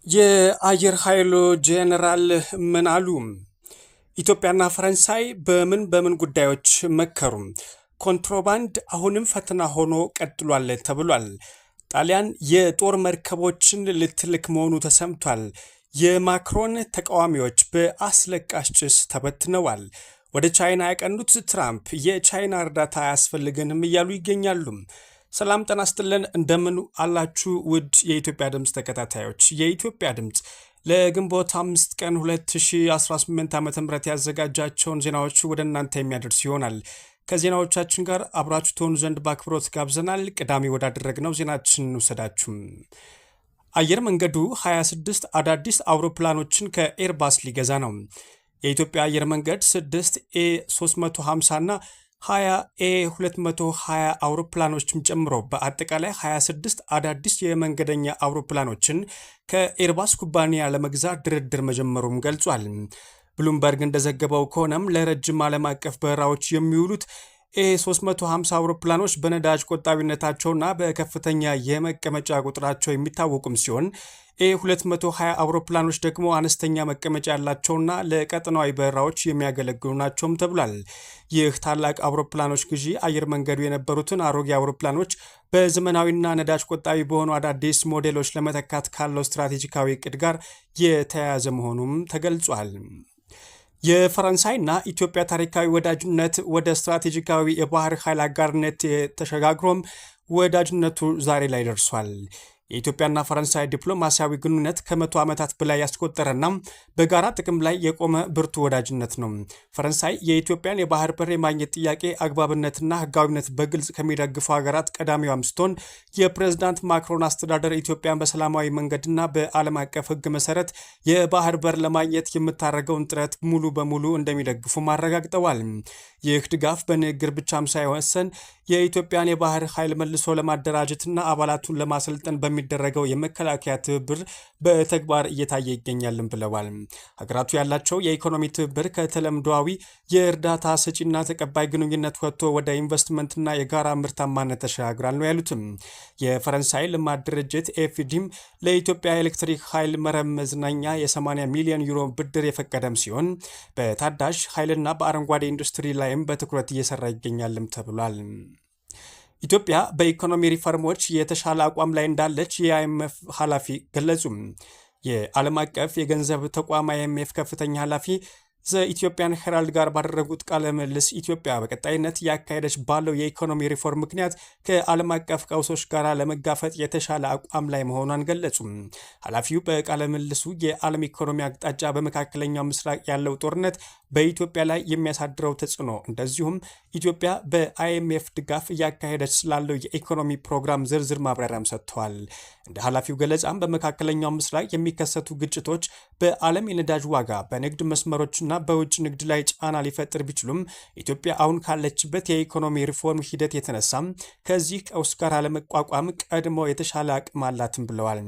የአየር ኃይሉ ጄኔራል ምን አሉ? ኢትዮጵያና ፈረንሳይ በምን ጉዳዮች መከሩ? ኮንትሮባንድ አሁንም ፈተና ሆኖ ቀጥሏል ተብሏል። ጣሊያን የጦር መርከቦችን ልትልክ መሆኑ ተሰምቷል። የማክሮን ተቃዋሚዎች በአስለቃሽ ጭስ ተበትነዋል። ወደ ቻይና ያቀኑት ትራምፕ የቻይና እርዳታ አያስፈልገንም እያሉ ይገኛሉ። ሰላም ጤና ይስጥልን፣ እንደምን አላችሁ ውድ የኢትዮጵያ ድምፅ ተከታታዮች። የኢትዮጵያ ድምፅ ለግንቦት 5 ቀን 2018 ዓ.ም ያዘጋጃቸውን ዜናዎች ወደ እናንተ የሚያደርስ ይሆናል። ከዜናዎቻችን ጋር አብራችሁ ትሆኑ ዘንድ በአክብሮት ጋብዘናል። ቀዳሚ ወዳደረግነው ዜናችን እንውሰዳችሁ። አየር መንገዱ 26 አዳዲስ አውሮፕላኖችን ከኤርባስ ሊገዛ ነው። የኢትዮጵያ አየር መንገድ 6 ኤ350 እና 20 ኤ220 አውሮፕላኖችን ጨምሮ በአጠቃላይ 26 አዳዲስ የመንገደኛ አውሮፕላኖችን ከኤርባስ ኩባንያ ለመግዛት ድርድር መጀመሩም ገልጿል። ብሉምበርግ እንደዘገበው ከሆነም ለረጅም ዓለም አቀፍ በረራዎች የሚውሉት ኤ350 አውሮፕላኖች በነዳጅ ቆጣቢነታቸውና በከፍተኛ የመቀመጫ ቁጥራቸው የሚታወቁም ሲሆን ኤ220 አውሮፕላኖች ደግሞ አነስተኛ መቀመጫ ያላቸውና ለቀጠናዊ በረራዎች የሚያገለግሉ ናቸውም ተብሏል። ይህ ታላቅ አውሮፕላኖች ግዢ አየር መንገዱ የነበሩትን አሮጌ አውሮፕላኖች በዘመናዊና ነዳጅ ቆጣቢ በሆኑ አዳዲስ ሞዴሎች ለመተካት ካለው ስትራቴጂካዊ እቅድ ጋር የተያያዘ መሆኑም ተገልጿል። የፈረንሳይና ኢትዮጵያ ታሪካዊ ወዳጅነት ወደ ስትራቴጂካዊ የባህር ኃይል አጋርነት ተሸጋግሮም ወዳጅነቱ ዛሬ ላይ ደርሷል። የኢትዮጵያና ፈረንሳይ ዲፕሎማሲያዊ ግንኙነት ከ100 ዓመታት በላይ ያስቆጠረና በጋራ ጥቅም ላይ የቆመ ብርቱ ወዳጅነት ነው። ፈረንሳይ የኢትዮጵያን የባህር በር የማግኘት ጥያቄ አግባብነትና ሕጋዊነት በግልጽ ከሚደግፉ ሀገራት ቀዳሚዋም ስትሆን የፕሬዝዳንት ማክሮን አስተዳደር ኢትዮጵያን በሰላማዊ መንገድና በዓለም አቀፍ ሕግ መሰረት የባህር በር ለማግኘት የምታደርገውን ጥረት ሙሉ በሙሉ እንደሚደግፉ አረጋግጠዋል። ይህ ድጋፍ በንግግር ብቻም ሳይወሰን የኢትዮጵያን የባህር ኃይል መልሶ ለማደራጀትና አባላቱን ለማሰልጠን በሚደረገው የመከላከያ ትብብር በተግባር እየታየ ይገኛልን ብለዋል። ሀገራቱ ያላቸው የኢኮኖሚ ትብብር ከተለምዶዊ የእርዳታ ሰጪና ተቀባይ ግንኙነት ወጥቶ ወደ ኢንቨስትመንትና የጋራ ምርታማነት ተሸጋግራል ነው ያሉትም። የፈረንሳይ ልማት ድርጅት ኤፍዲም ለኢትዮጵያ ኤሌክትሪክ ኃይል መረብ መዝናኛ የ80 ሚሊዮን ዩሮ ብድር የፈቀደም ሲሆን በታዳሽ ኃይልና በአረንጓዴ ኢንዱስትሪ ላይም በትኩረት እየሰራ ይገኛልም ተብሏል። ኢትዮጵያ በኢኮኖሚ ሪፎርሞች የተሻለ አቋም ላይ እንዳለች የአይኤምኤፍ ኃላፊ ገለጹ። የዓለም አቀፍ የገንዘብ ተቋም አይኤምኤፍ ከፍተኛ ኃላፊ ዘኢትዮጵያን ሄራልድ ጋር ባደረጉት ቃለ ምልልስ ኢትዮጵያ በቀጣይነት ያካሄደች ባለው የኢኮኖሚ ሪፎርም ምክንያት ከዓለም አቀፍ ቀውሶች ጋር ለመጋፈጥ የተሻለ አቋም ላይ መሆኗን ገለጹ። ኃላፊው በቃለ ምልልሱ የዓለም ኢኮኖሚ አቅጣጫ፣ በመካከለኛው ምስራቅ ያለው ጦርነት በኢትዮጵያ ላይ የሚያሳድረው ተጽዕኖ፣ እንደዚሁም ኢትዮጵያ በአይኤምኤፍ ድጋፍ እያካሄደች ስላለው የኢኮኖሚ ፕሮግራም ዝርዝር ማብራሪያም ሰጥተዋል። እንደ ኃላፊው ገለጻም በመካከለኛው ምስራቅ የሚከሰቱ ግጭቶች በዓለም የነዳጅ ዋጋ፣ በንግድ መስመሮችና በውጭ ንግድ ላይ ጫና ሊፈጥር ቢችሉም ኢትዮጵያ አሁን ካለችበት የኢኮኖሚ ሪፎርም ሂደት የተነሳም ከዚህ ቀውስ ጋር ለመቋቋም ቀድሞ የተሻለ አቅም አላትም ብለዋል።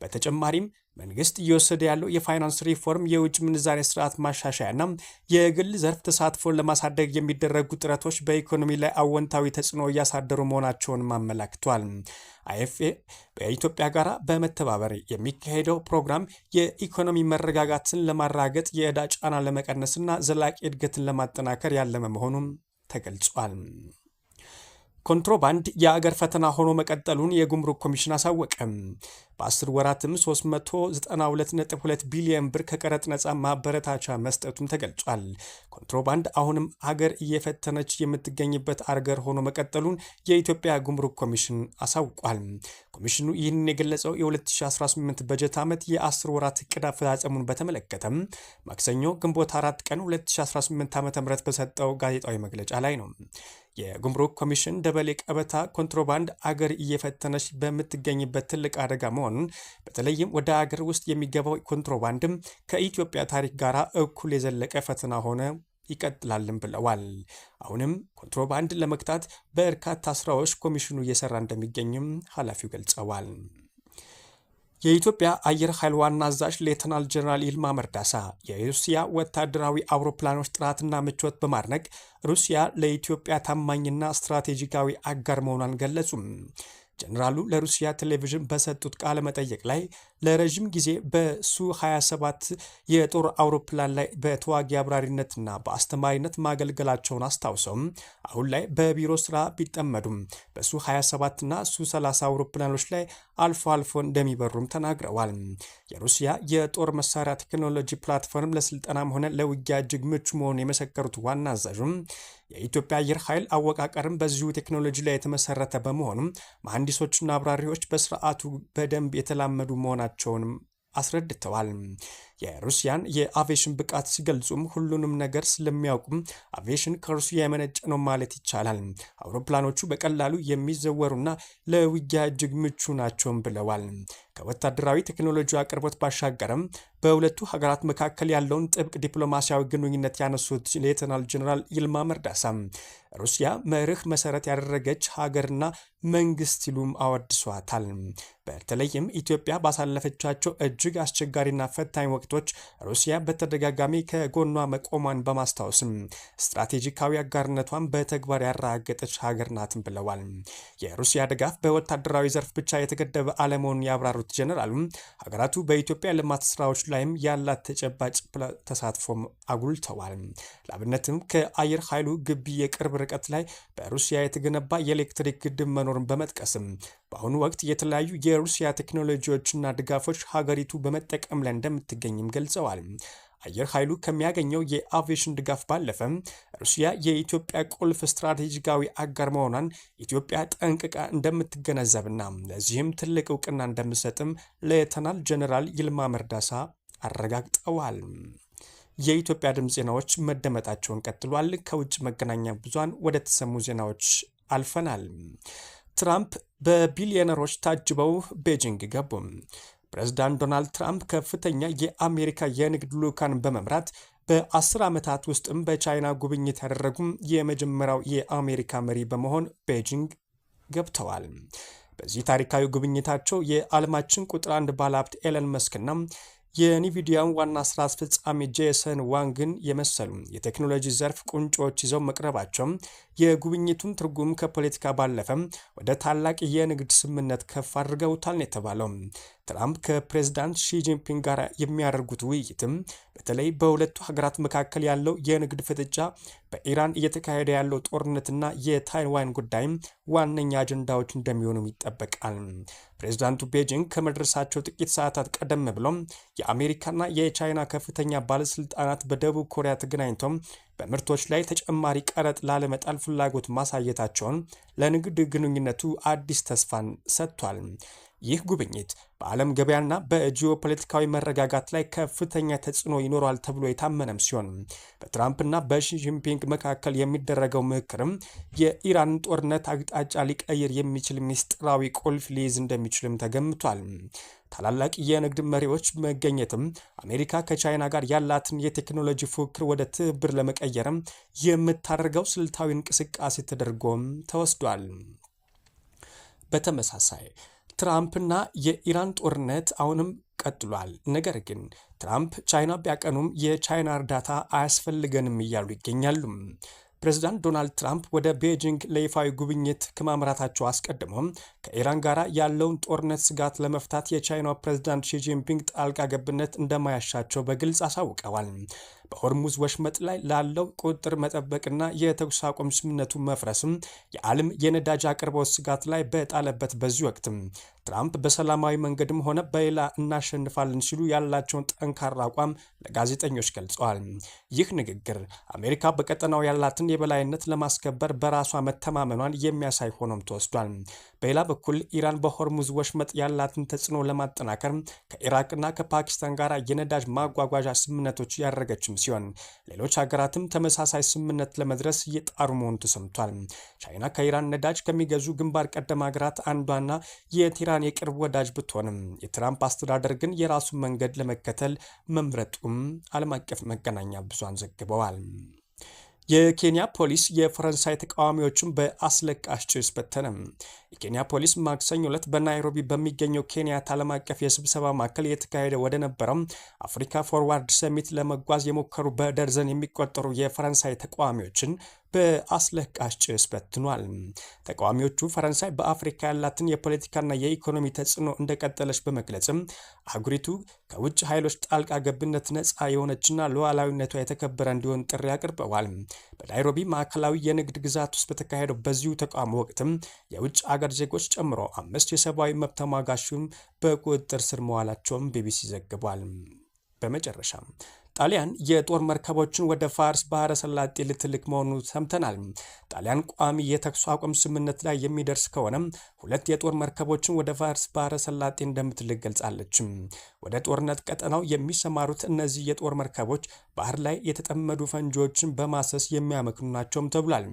በተጨማሪም መንግስት እየወሰደ ያለው የፋይናንስ ሪፎርም፣ የውጭ ምንዛሬ ስርዓት ማሻሻያና የግል ዘርፍ ተሳትፎን ለማሳደግ የሚደረጉ ጥረቶች በኢኮኖሚ ላይ አወንታዊ ተጽዕኖ እያሳደሩ መሆናቸውንም አመላክቷል። አይኤፍኤ በኢትዮጵያ ጋር በመተባበር የሚካሄደው ፕሮግራም የኢኮኖሚ መረጋጋትን ለማራገጥ፣ የዕዳ ጫና ለመቀነስና ዘላቂ እድገትን ለማጠናከር ያለመ መሆኑም ተገልጿል። ኮንትሮባንድ የአገር ፈተና ሆኖ መቀጠሉን የጉምሩክ ኮሚሽን አሳወቀ። በ10 ወራትም 392.2 ቢሊዮን ብር ከቀረጥ ነፃ ማበረታቻ መስጠቱም ተገልጿል። ኮንትሮባንድ አሁንም ሀገር እየፈተነች የምትገኝበት አገር ሆኖ መቀጠሉን የኢትዮጵያ ጉምሩክ ኮሚሽን አሳውቋል። ኮሚሽኑ ይህንን የገለጸው የ2018 በጀት ዓመት የ10 ወራት እቅድ አፈጻጸሙን በተመለከተም ማክሰኞ ግንቦት 4 ቀን 2018 ዓ.ም በሰጠው ጋዜጣዊ መግለጫ ላይ ነው። የጉምሩክ ኮሚሽን ደበሌ ቀበታ ኮንትሮባንድ አገር እየፈተነች በምትገኝበት ትልቅ አደጋ መሆኑን፣ በተለይም ወደ አገር ውስጥ የሚገባው ኮንትሮባንድም ከኢትዮጵያ ታሪክ ጋር እኩል የዘለቀ ፈተና ሆነ ይቀጥላልን ብለዋል። አሁንም ኮንትሮባንድ ለመግታት በርካታ ስራዎች ኮሚሽኑ እየሰራ እንደሚገኝም ኃላፊው ገልጸዋል። የኢትዮጵያ አየር ኃይል ዋና አዛዥ ሌተናል ጀነራል ይልማ መርዳሳ የሩሲያ ወታደራዊ አውሮፕላኖች ጥራትና ምቾት በማድነቅ ሩሲያ ለኢትዮጵያ ታማኝና ስትራቴጂካዊ አጋር መሆኗን ገለጹ። ጀነራሉ ለሩሲያ ቴሌቪዥን በሰጡት ቃለ መጠይቅ ላይ ለረዥም ጊዜ በሱ-27 የጦር አውሮፕላን ላይ በተዋጊ አብራሪነትና በአስተማሪነት ማገልገላቸውን አስታውሰው አሁን ላይ በቢሮ ስራ ቢጠመዱም በሱ-27 እና ሱ-30 አውሮፕላኖች ላይ አልፎ አልፎ እንደሚበሩም ተናግረዋል። የሩሲያ የጦር መሳሪያ ቴክኖሎጂ ፕላትፎርም ለስልጠናም ሆነ ለውጊያ እጅግ ምቹ መሆኑን የመሰከሩት ዋና አዛዡም የኢትዮጵያ አየር ኃይል አወቃቀርም በዚሁ ቴክኖሎጂ ላይ የተመሰረተ በመሆኑም መሐንዲሶችና አብራሪዎች በስርዓቱ በደንብ የተላመዱ መሆናቸውንም አስረድተዋል። የሩሲያን የአቪዬሽን ብቃት ሲገልጹም ሁሉንም ነገር ስለሚያውቁም አቪዬሽን ከሩሲያ የመነጨ ነው ማለት ይቻላል። አውሮፕላኖቹ በቀላሉ የሚዘወሩና ለውጊያ እጅግ ምቹ ናቸውም ብለዋል። ከወታደራዊ ቴክኖሎጂ አቅርቦት ባሻገርም በሁለቱ ሀገራት መካከል ያለውን ጥብቅ ዲፕሎማሲያዊ ግንኙነት ያነሱት ሌተናል ጀነራል ይልማ መርዳሳ ሩሲያ መርህ መሰረት ያደረገች ሀገርና መንግስት ሲሉም አወድሷታል። በተለይም ኢትዮጵያ ባሳለፈቻቸው እጅግ አስቸጋሪና ፈታኝ ወቅቶች ሩሲያ በተደጋጋሚ ከጎኗ መቆሟን በማስታወስም ስትራቴጂካዊ አጋርነቷን በተግባር ያረጋገጠች ሀገር ናትም ብለዋል። የሩሲያ ድጋፍ በወታደራዊ ዘርፍ ብቻ የተገደበ አለመሆኑን ያብራሩት ጀነራሉ ሀገራቱ በኢትዮጵያ ልማት ስራዎች ላይም ያላት ተጨባጭ ተሳትፎም አጉልተዋል። ለአብነትም ከአየር ኃይሉ ግቢ የቅርብ ርቀት ላይ በሩሲያ የተገነባ የኤሌክትሪክ ግድብ መኖርን በመጥቀስም በአሁኑ ወቅት የተለያዩ የሩሲያ ቴክኖሎጂዎችና ድጋፎች ሀገሪቱ በመጠቀም ላይ እንደምትገኝም ገልጸዋል። አየር ኃይሉ ከሚያገኘው የአቪዬሽን ድጋፍ ባለፈ ሩሲያ የኢትዮጵያ ቁልፍ ስትራቴጂካዊ አጋር መሆኗን ኢትዮጵያ ጠንቅቃ እንደምትገነዘብና ለዚህም ትልቅ እውቅና እንደምትሰጥም ሌተናል ጀነራል ይልማ መርዳሳ አረጋግጠዋል። የኢትዮጵያ ድምፅ ዜናዎች መደመጣቸውን ቀጥሏል። ከውጭ መገናኛ ብዙሃን ወደ ተሰሙ ዜናዎች አልፈናል። ትራምፕ በቢሊዮነሮች ታጅበው ቤጂንግ ገቡ። ፕሬዝዳንት ዶናልድ ትራምፕ ከፍተኛ የአሜሪካ የንግድ ልዑካን በመምራት በ10 ዓመታት ውስጥም በቻይና ጉብኝት ያደረጉም የመጀመሪያው የአሜሪካ መሪ በመሆን ቤጂንግ ገብተዋል። በዚህ ታሪካዊ ጉብኝታቸው የዓለማችን ቁጥር 1 ባለሀብት ኤለን መስክና የኒቪዲያን ዋና ስራ አስፈጻሚ ጄሰን ዋንግን የመሰሉ የቴክኖሎጂ ዘርፍ ቁንጮች ይዘው መቅረባቸው የጉብኝቱን ትርጉም ከፖለቲካ ባለፈ ወደ ታላቅ የንግድ ስምምነት ከፍ አድርገውታል የተባለው ትራምፕ ከፕሬዝዳንት ሺጂንፒንግ ጋር የሚያደርጉት ውይይትም በተለይ በሁለቱ ሀገራት መካከል ያለው የንግድ ፍጥጫ፣ በኢራን እየተካሄደ ያለው ጦርነትና የታይዋን ጉዳይም ዋነኛ አጀንዳዎች እንደሚሆኑም ይጠበቃል። ፕሬዝዳንቱ ቤጂንግ ከመድረሳቸው ጥቂት ሰዓታት ቀደም ብሎም የአሜሪካና የቻይና ከፍተኛ ባለስልጣናት በደቡብ ኮሪያ ተገናኝተው በምርቶች ላይ ተጨማሪ ቀረጥ ላለመጣል ፍላጎት ማሳየታቸውን ለንግድ ግንኙነቱ አዲስ ተስፋን ሰጥቷል። ይህ ጉብኝት በዓለም ገበያና በጂኦፖለቲካዊ መረጋጋት ላይ ከፍተኛ ተጽዕኖ ይኖራል ተብሎ የታመነም ሲሆን በትራምፕና በሺጂንፒንግ መካከል የሚደረገው ምክክርም የኢራንን ጦርነት አቅጣጫ ሊቀይር የሚችል ምስጢራዊ ቁልፍ ሊይዝ እንደሚችልም ተገምቷል። ታላላቅ የንግድ መሪዎች መገኘትም አሜሪካ ከቻይና ጋር ያላትን የቴክኖሎጂ ፉክክር ወደ ትብብር ለመቀየርም የምታደርገው ስልታዊ እንቅስቃሴ ተደርጎም ተወስዷል። በተመሳሳይ ትራምፕና የኢራን ጦርነት አሁንም ቀጥሏል። ነገር ግን ትራምፕ ቻይና ቢያቀኑም የቻይና እርዳታ አያስፈልገንም እያሉ ይገኛሉ። ፕሬዝዳንት ዶናልድ ትራምፕ ወደ ቤጂንግ ለይፋዊ ጉብኝት ከማምራታቸው አስቀድሞም ከኢራን ጋር ያለውን ጦርነት ስጋት ለመፍታት የቻይናው ፕሬዝዳንት ሺጂንፒንግ ጣልቃ ገብነት እንደማያሻቸው በግልጽ አሳውቀዋል። በሆርሙዝ ወሽመጥ ላይ ላለው ቁጥጥር መጠበቅና የተኩስ አቁም ስምምነቱ መፍረስም የዓለም የነዳጅ አቅርቦት ስጋት ላይ በጣለበት በዚህ ወቅትም ትራምፕ በሰላማዊ መንገድም ሆነ በሌላ እናሸንፋለን ሲሉ ያላቸውን ጠንካራ አቋም ለጋዜጠኞች ገልጸዋል። ይህ ንግግር አሜሪካ በቀጠናው ያላትን የበላይነት ለማስከበር በራሷ መተማመኗን የሚያሳይ ሆኖም ተወስዷል። በሌላ በኩል ኢራን በሆርሙዝ ወሽመጥ ያላትን ተጽዕኖ ለማጠናከር ከኢራቅና ከፓኪስታን ጋር የነዳጅ ማጓጓዣ ስምምነቶች ያደረገችም ሲሆን ሌሎች ሀገራትም ተመሳሳይ ስምምነት ለመድረስ እየጣሩ መሆኑ ተሰምቷል። ቻይና ከኢራን ነዳጅ ከሚገዙ ግንባር ቀደም ሀገራት አንዷና የቴህራን የቅርብ ወዳጅ ብትሆንም የትራምፕ አስተዳደር ግን የራሱን መንገድ ለመከተል መምረጡም ዓለም አቀፍ መገናኛ ብዙሃን ዘግበዋል። የኬንያ ፖሊስ የፈረንሳይ ተቃዋሚዎችን በአስለቃሽ ጭስ በተነ። የኬንያ ፖሊስ ማክሰኞ ዕለት በናይሮቢ በሚገኘው ኬንያታ ዓለም አቀፍ የስብሰባ ማዕከል የተካሄደ ወደ ነበረው አፍሪካ ፎርዋርድ ሰሚት ለመጓዝ የሞከሩ በደርዘን የሚቆጠሩ የፈረንሳይ ተቃዋሚዎችን በአስለቃሽ ጭስ በትኗል። ተቃዋሚዎቹ ፈረንሳይ በአፍሪካ ያላትን የፖለቲካና የኢኮኖሚ ተጽዕኖ እንደቀጠለች በመግለጽም አህጉሪቱ ከውጭ ኃይሎች ጣልቃ ገብነት ነፃ የሆነችና ሉዓላዊነቷ የተከበረ እንዲሆን ጥሪ አቅርበዋል። በናይሮቢ ማዕከላዊ የንግድ ግዛት ውስጥ በተካሄደው በዚሁ ተቃውሞ ወቅትም የውጭ አገር ዜጎች ጨምሮ 5 የሰብአዊ መብት ተሟጋቾች በቁጥጥር ስር መዋላቸውን ቢቢሲ ዘግቧል። በመጨረሻም ጣሊያን የጦር መርከቦችን ወደ ፋርስ ባህረ ሰላጤ ልትልክ መሆኑ ሰምተናል። ጣሊያን ቋሚ የተኩስ አቁም ስምምነት ላይ የሚደርስ ከሆነም 2 የጦር መርከቦችን ወደ ፋርስ ባህረ ሰላጤ እንደምትልክ ገልጻለች። ወደ ጦርነት ቀጠናው የሚሰማሩት እነዚህ የጦር መርከቦች ባህር ላይ የተጠመዱ ፈንጂዎችን በማሰስ የሚያመክኑ ናቸውም ተብሏል።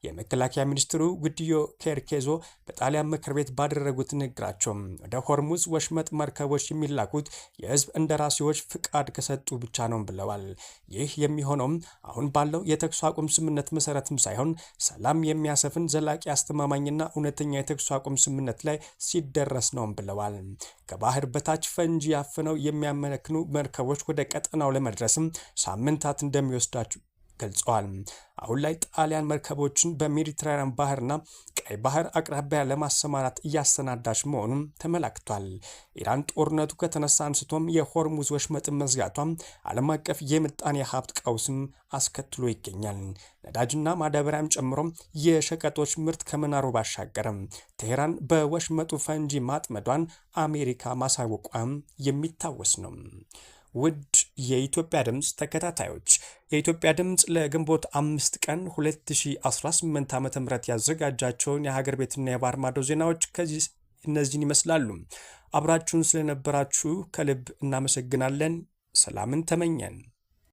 የመከላከያ ሚኒስትሩ ጉዲዮ ኬርኬዞ በጣሊያን ምክር ቤት ባደረጉት ንግግራቸው ወደ ሆርሙዝ ወሽመጥ መርከቦች የሚላኩት የህዝብ እንደራሴዎች ፍቃድ ከሰጡ ብቻ ነው ብለዋል። ይህ የሚሆነውም አሁን ባለው የተኩስ አቁም ስምምነት መሰረትም ሳይሆን ሰላም የሚያሰፍን ዘላቂ አስተማማኝና እውነተኛ የተኩስ አቁም ስምምነት ላይ ሲደረስ ነው ብለዋል። ከባህር በታች ፈንጂ ያፍነው የሚያመክኑ መርከቦች ወደ ቀጠናው ለመድረስም ሳምንታት እንደሚወስዳቸው ገልጸዋል። አሁን ላይ ጣሊያን መርከቦችን በሜዲትራኒያን ባህርና ቀይ ባህር አቅራቢያ ለማሰማራት እያሰናዳች መሆኑን ተመላክቷል። ኢራን ጦርነቱ ከተነሳ አንስቶም የሆርሙዝ ወሽመጥን መዝጋቷም ዓለም አቀፍ የምጣኔ ሀብት ቀውስም አስከትሎ ይገኛል። ነዳጅና ማዳበሪያም ጨምሮ የሸቀጦች ምርት ከመናሩ ባሻገርም ቴሄራን በወሽመጡ ፈንጂ ማጥመዷን አሜሪካ ማሳወቋም የሚታወስ ነው። ውድ የኢትዮጵያ ድምፅ ተከታታዮች የኢትዮጵያ ድምፅ ለግንቦት 5 ቀን 2018 ዓ.ም ያዘጋጃቸውን የሀገር ቤትና የባህር ማዶ ዜናዎች እነዚህን ይመስላሉ። አብራችሁን ስለነበራችሁ ከልብ እናመሰግናለን። ሰላምን ተመኘን።